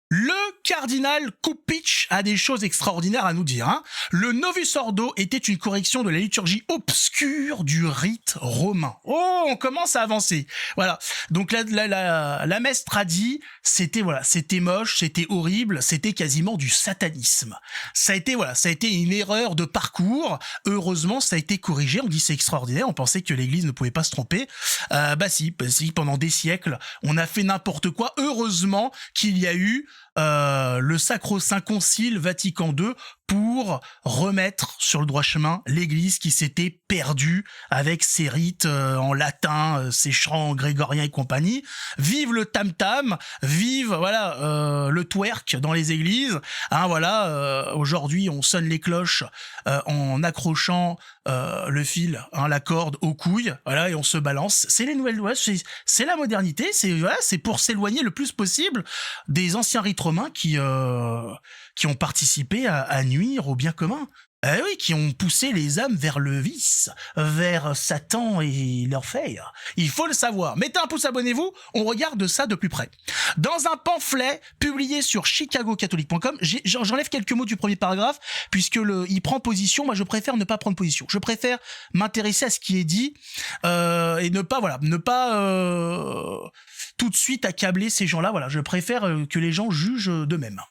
Le cardinal Cupich a des choses extraordinaires à nous dire. Hein. Le Novus Ordo était une correction de la liturgie obscure du rite romain. Oh, on commence à avancer. Voilà. Donc la messe tradie, c'était moche, c'était horrible, c'était quasiment du satanisme. Ça a été une erreur de parcours. Heureusement, ça a été corrigé. On dit c'est extraordinaire. On pensait que l'Église ne pouvait pas se tromper. Si, pendant des siècles, on a fait n'importe quoi. Heureusement qu'il y a eu le Sacro-Saint Concile Vatican II pour remettre sur le droit chemin l'Église qui s'était perdue avec ses rites en latin, ses chants grégoriens et compagnie. Vive le tam-tam, vive le twerk dans les églises. Hein, aujourd'hui on sonne les cloches en accrochant le fil, la corde aux couilles, et on se balance. C'est les nouvelles lois, c'est la modernité, c'est pour s'éloigner le plus possible des anciens rites romains qui ont participé à nuire au bien commun. Qui ont poussé les âmes vers le vice, vers Satan et l'enfer. Il faut le savoir. Mettez un pouce, abonnez-vous, on regarde ça de plus près. Dans un pamphlet publié sur chicagocatholique.com, j'enlève quelques mots du premier paragraphe, puisque il prend position. Moi, je préfère ne pas prendre position. Je préfère m'intéresser à ce qui est dit et ne pas tout de suite accabler ces gens-là. Voilà, je préfère que les gens jugent d'eux-mêmes.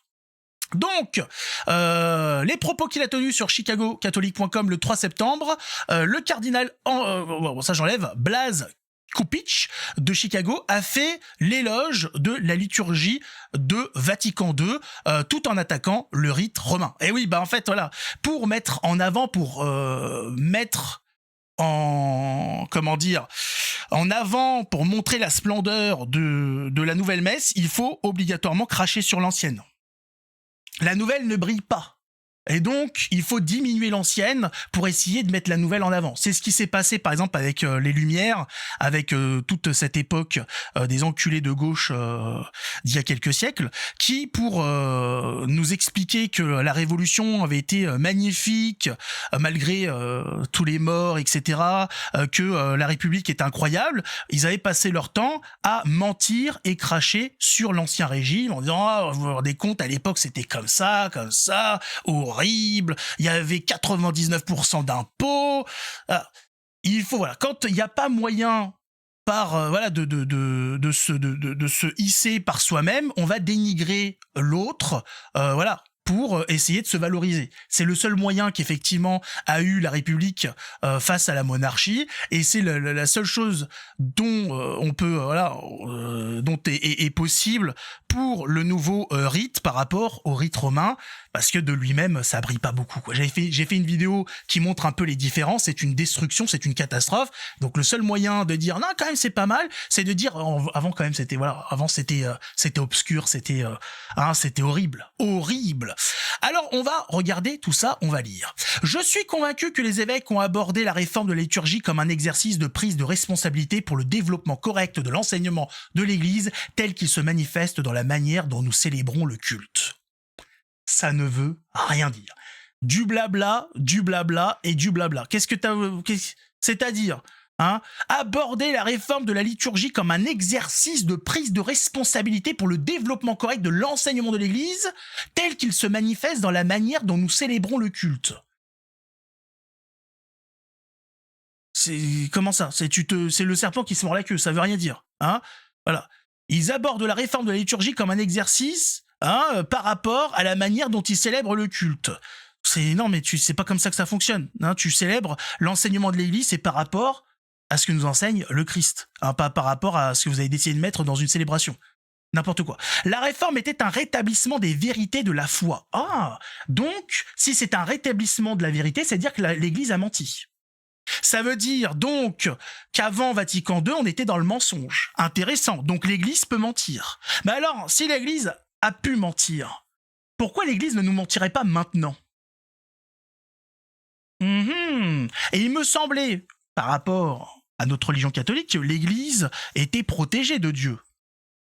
Donc, les propos qu'il a tenus sur chicagocatholique.com le 3 septembre, le cardinal, Blaise Cupich de Chicago a fait l'éloge de la liturgie de Vatican II, tout en attaquant le rite romain. Et oui, pour mettre en avant, pour montrer la splendeur de la nouvelle messe, il faut obligatoirement cracher sur l'ancienne. La nouvelle ne brille pas. Et donc, il faut diminuer l'ancienne pour essayer de mettre la nouvelle en avant. C'est ce qui s'est passé, par exemple, avec les Lumières, avec toute cette époque des enculés de gauche d'il y a quelques siècles, qui, pour nous expliquer que la Révolution avait été magnifique, malgré tous les morts, etc., que la République est incroyable, ils avaient passé leur temps à mentir et cracher sur l'Ancien Régime, en disant « vous vous rendez compte, à l'époque, c'était comme ça, horrible, il y avait 99% d'impôts. » Il faut, quand il n'y a pas moyen de se hisser par soi-même, on va dénigrer l'autre, pour essayer de se valoriser. C'est le seul moyen qu'effectivement a eu la République face à la monarchie, et c'est la seule chose dont on peut, dont est possible pour le nouveau rite par rapport au rite romain, parce que de lui-même ça brille pas beaucoup, quoi. J'ai fait une vidéo qui montre un peu les différences. C'est une destruction, c'est une catastrophe. Donc le seul moyen de dire non, quand même c'est pas mal, c'est de dire avant quand même c'était c'était obscur, c'était horrible. Alors on va regarder tout ça, on va lire. Je suis convaincu que les évêques ont abordé la réforme de la liturgie comme un exercice de prise de responsabilité pour le développement correct de l'enseignement de l'Église tel qu'il se manifeste dans la manière dont nous célébrons le culte. Ça ne veut rien dire. Du blabla et du blabla. C'est-à-dire, aborder la réforme de la liturgie comme un exercice de prise de responsabilité pour le développement correct de l'enseignement de l'Église, tel qu'il se manifeste dans la manière dont nous célébrons le culte. Comment ça ? C'est le serpent qui se mord la queue, ça veut rien dire. Voilà. Ils abordent la réforme de la liturgie comme un exercice par rapport à la manière dont ils célèbrent le culte. Non, mais c'est pas comme ça que ça fonctionne. Tu célèbres l'enseignement de l'Église, c'est par rapport à ce que nous enseigne le Christ, pas par rapport à ce que vous avez décidé de mettre dans une célébration. N'importe quoi. La réforme était un rétablissement des vérités de la foi. Donc, si c'est un rétablissement de la vérité, c'est-à-dire que l'Église a menti. Ça veut dire donc qu'avant Vatican II, on était dans le mensonge. Intéressant. Donc l'Église peut mentir. Mais alors, si l'Église a pu mentir, pourquoi l'Église ne nous mentirait pas maintenant ? Et il me semblait, par rapport à notre religion catholique, que l'Église était protégée de Dieu.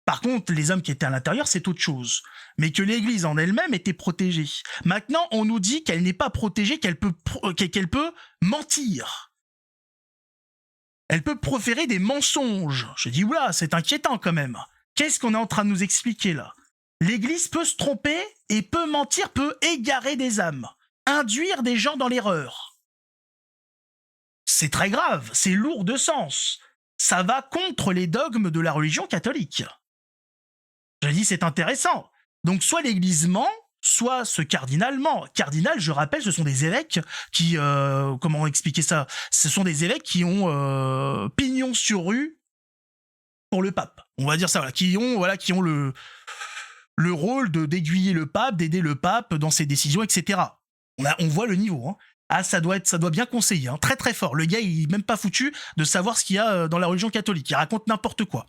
Par contre, les hommes qui étaient à l'intérieur, c'est autre chose. Mais que l'Église en elle-même était protégée. Maintenant, on nous dit qu'elle n'est pas protégée, qu'elle peut mentir. Elle peut proférer des mensonges. Je dis, oula, c'est inquiétant quand même. Qu'est-ce qu'on est en train de nous expliquer là ? L'Église peut se tromper et peut mentir, peut égarer des âmes, induire des gens dans l'erreur. C'est très grave, c'est lourd de sens. Ça va contre les dogmes de la religion catholique. Je dis, c'est intéressant. Donc, soit l'Église ment, soit ce cardinal ment. Cardinal, je rappelle, ce sont des évêques qui... comment expliquer ça? Ce sont des évêques qui ont pignon sur rue pour le pape. On va dire ça, voilà, qui ont le rôle d'aiguiller le pape, d'aider le pape dans ses décisions, etc. On voit le niveau, hein. Ah, ça doit bien conseiller, hein. Très très fort. Le gars, il est même pas foutu de savoir ce qu'il y a dans la religion catholique. Il raconte n'importe quoi.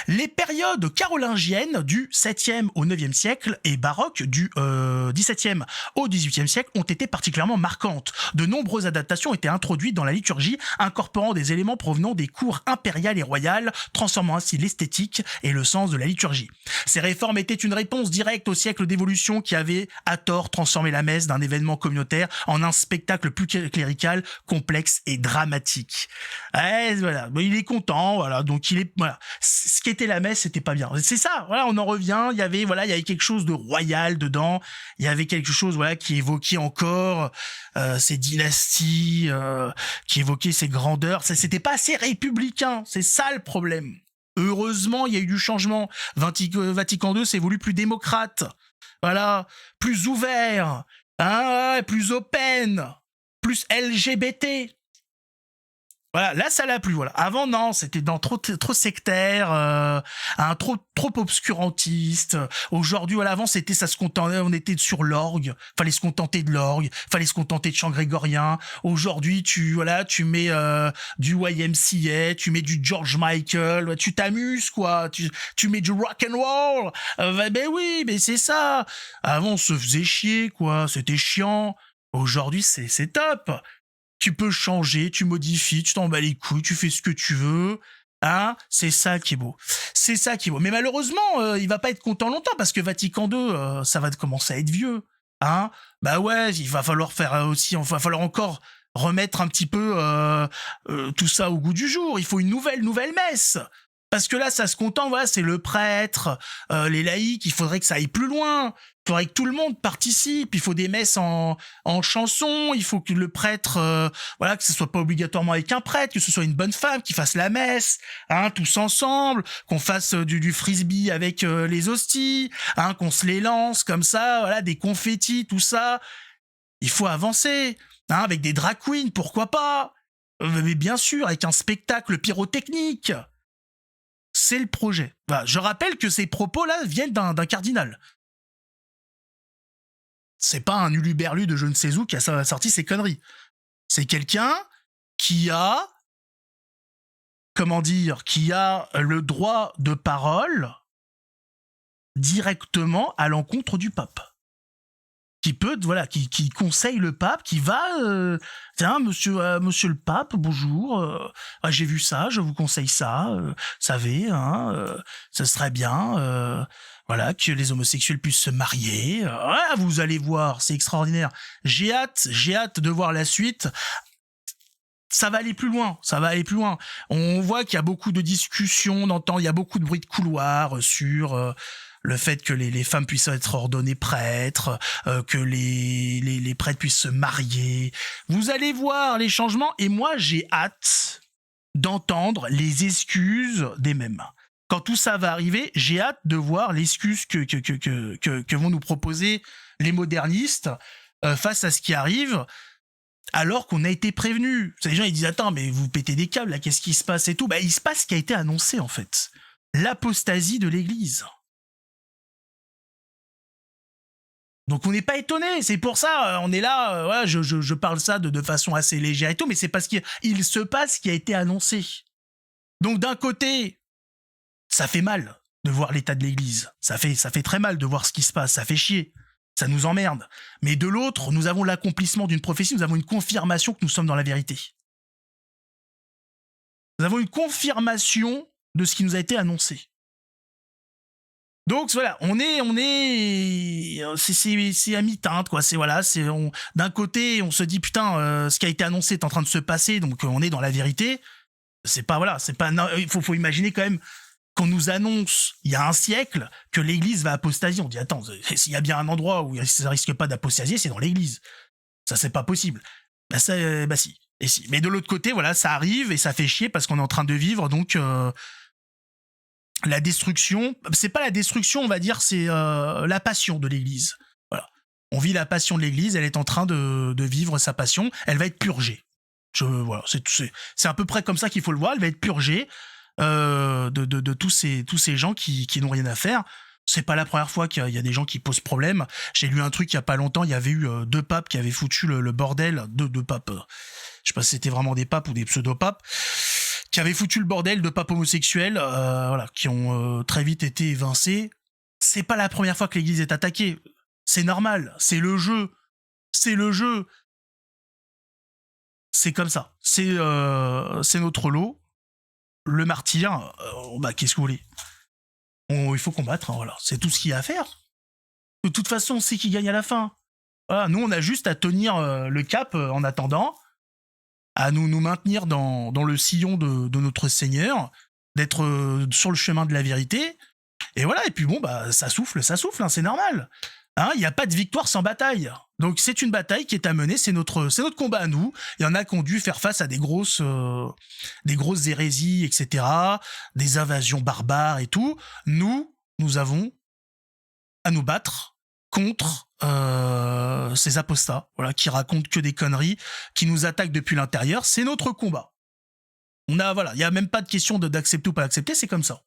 Les périodes carolingiennes du 7e au 9e siècle et baroque du 17e au 18e siècle ont été particulièrement marquantes. De nombreuses adaptations ont été introduites dans la liturgie, incorporant des éléments provenant des cours impériales et royales, transformant ainsi l'esthétique et le sens de la liturgie. Ces réformes étaient une réponse directe au siècle d'évolution qui avait, à tort, transformé la messe d'un événement communautaire en un spectacle plus clérical, complexe et dramatique. Ouais, voilà. Il est content, voilà. Donc voilà. Ce qui était la messe, c'était pas bien. C'est ça. Voilà, on en revient. Il y avait quelque chose de royal dedans. Il y avait quelque chose, voilà, qui évoquait encore ces dynasties, qui évoquait ces grandeurs. C'était pas assez républicain. C'est ça le problème. Heureusement, il y a eu du changement. Vatican II s'est voulu plus démocrate. Voilà, plus ouvert, hein, plus open, plus LGBT. Voilà, là ça l'a plu, voilà. Avant non, c'était dans trop sectaire, trop obscurantiste. Aujourd'hui, voilà, avant c'était ça se contentait, on était sur l'orgue, fallait se contenter de l'orgue, fallait se contenter de chant grégorien. Aujourd'hui, tu mets du YMCA, tu mets du George Michael, tu t'amuses quoi, tu mets du rock and roll. Ben oui, mais c'est ça. Avant on se faisait chier quoi, c'était chiant. Aujourd'hui, c'est top. Tu peux changer, tu modifies, tu t'en bats les couilles, tu fais ce que tu veux, hein, c'est ça qui est beau. C'est ça qui est beau. Mais malheureusement, il va pas être content longtemps parce que Vatican II, ça va commencer à être vieux, hein. Bah ouais, il va falloir va falloir encore remettre un petit peu tout ça au goût du jour. Il faut une nouvelle messe. Parce que là, ça se contente, voilà, c'est le prêtre, les laïcs, il faudrait que ça aille plus loin. Il faudrait que tout le monde participe. Il faut des messes en chansons. Il faut que le prêtre, voilà, que ce soit pas obligatoirement avec un prêtre, que ce soit une bonne femme qui fasse la messe, hein, tous ensemble, qu'on fasse du frisbee avec les hosties, hein, qu'on se les lance comme ça, voilà, des confettis, tout ça. Il faut avancer, hein, avec des drag queens, pourquoi pas, mais bien sûr, avec un spectacle pyrotechnique. C'est le projet. Voilà, je rappelle que ces propos-là viennent d'un cardinal. C'est pas un uluberlu de je ne sais où qui a sorti ces conneries. C'est quelqu'un qui a, qui a le droit de parole directement à l'encontre du pape. Qui peut, voilà, qui conseille le pape, qui va, tiens, monsieur le pape, bonjour, j'ai vu ça, je vous conseille ça, savez, hein, ce serait bien, voilà, que les homosexuels puissent se marier. Vous allez voir, c'est extraordinaire. J'ai hâte de voir la suite. Ça va aller plus loin, On voit qu'il y a beaucoup de discussions, il y a beaucoup de bruit de couloir sur le fait que les femmes puissent être ordonnées prêtres, que les prêtres puissent se marier. Vous allez voir les changements, et moi j'ai hâte d'entendre les excuses des mêmes. Quand tout ça va arriver, j'ai hâte de voir l'excuse que vont nous proposer les modernistes face à ce qui arrive, alors qu'on a été prévenus. Les gens ils disent attends, mais vous pétez des câbles là, qu'est-ce qui se passe et tout. Il se passe ce qui a été annoncé en fait, l'apostasie de l'Église. Donc on n'est pas étonné, c'est pour ça, on est là, voilà, je parle ça de façon assez légère et tout, mais c'est parce qu'il se passe ce qui a été annoncé. Donc d'un côté, ça fait mal de voir l'état de l'Église, ça fait très mal de voir ce qui se passe, ça fait chier, ça nous emmerde. Mais de l'autre, nous avons l'accomplissement d'une prophétie, nous avons une confirmation que nous sommes dans la vérité. Nous avons une confirmation de ce qui nous a été annoncé. Donc voilà, c'est à mi-teinte quoi. D'un côté on se dit putain, ce qui a été annoncé est en train de se passer, donc on est dans la vérité. Il faut imaginer quand même qu'on nous annonce il y a un siècle que l'Église va apostasier. On dit attends, s'il y a bien un endroit où ça risque pas d'apostasier, c'est dans l'Église. Ça c'est pas possible. Bah si. Et si. Mais de l'autre côté, voilà, ça arrive et ça fait chier parce qu'on est en train de vivre donc la destruction. C'est pas la destruction, on va dire, c'est la passion de l'Église. Voilà. On vit la passion de l'Église. Elle est en train de vivre sa passion. Elle va être purgée. Voilà, c'est à peu près comme ça qu'il faut le voir. Elle va être purgée de tous ces gens qui n'ont rien à faire. C'est pas la première fois qu'il y a des gens qui posent problème. J'ai lu un truc il y a pas longtemps, il y avait eu 2 papes qui avaient foutu le bordel, deux papes, je sais pas si c'était vraiment des papes ou des pseudo-papes, qui avaient foutu le bordel, de papes homosexuels, voilà, qui ont très vite été évincés. C'est pas la première fois que l'Église est attaquée. C'est normal, c'est le jeu. C'est le jeu. C'est comme ça. C'est notre lot. Le martyr, bah qu'est-ce que vous voulez ? Il faut combattre, hein, voilà. C'est tout ce qu'il y a à faire. De toute façon, on sait qui gagne à la fin. Voilà, nous, on a juste à tenir le cap en attendant, à nous maintenir dans le sillon de notre Seigneur, d'être sur le chemin de la vérité. Et voilà, et puis bon, bah ça souffle, hein, c'est normal. Il n'y a pas de victoire sans bataille. Donc c'est une bataille qui est à mener, c'est notre combat à nous. Il y en a qui ont dû faire face à des grosses hérésies, etc., des invasions barbares et tout. Nous avons à nous battre contre ces apostats, voilà, qui racontent que des conneries, qui nous attaquent depuis l'intérieur. C'est notre combat. Il y a même pas de question d'accepter ou pas d'accepter, c'est comme ça.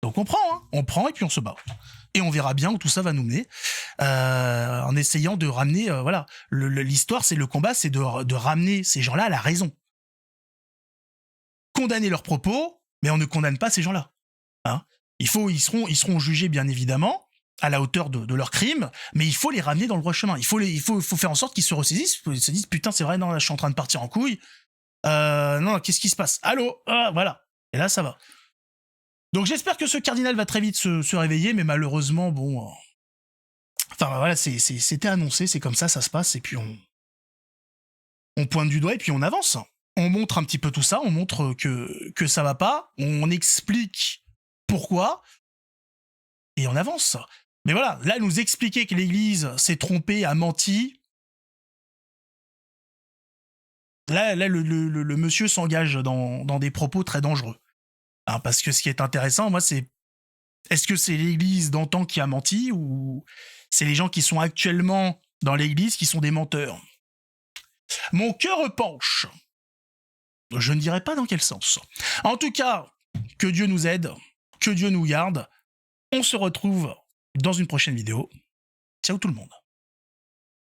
Donc on prend et puis on se bat. Et on verra bien où tout ça va nous mener, en essayant de ramener, l'histoire, c'est le combat, c'est de ramener ces gens-là à la raison. Condamner leurs propos, mais on ne condamne pas ces gens-là. Hein, ils seront jugés bien évidemment à la hauteur de leurs crimes, mais il faut les ramener dans le droit chemin. Il faut faire en sorte qu'ils se ressaisissent, qu'ils se disent putain c'est vrai, non là je suis en train de partir en couille. Non, qu'est-ce qui se passe ? Allô, voilà. Et là ça va. Donc j'espère que ce cardinal va très vite se réveiller, mais malheureusement, bon... Enfin voilà, c'était annoncé, c'est comme ça se passe, et puis on pointe du doigt, et puis on avance. On montre un petit peu tout ça, on montre que ça va pas, on explique pourquoi, et on avance. Mais voilà, là, nous expliquer que l'Église s'est trompée, a menti... Là le monsieur s'engage dans des propos très dangereux. Hein, parce que ce qui est intéressant, moi, c'est... Est-ce que c'est l'Église d'antan qui a menti ou c'est les gens qui sont actuellement dans l'Église qui sont des menteurs ? Mon cœur penche. Je ne dirais pas dans quel sens. En tout cas, que Dieu nous aide, que Dieu nous garde. On se retrouve dans une prochaine vidéo. Ciao tout le monde.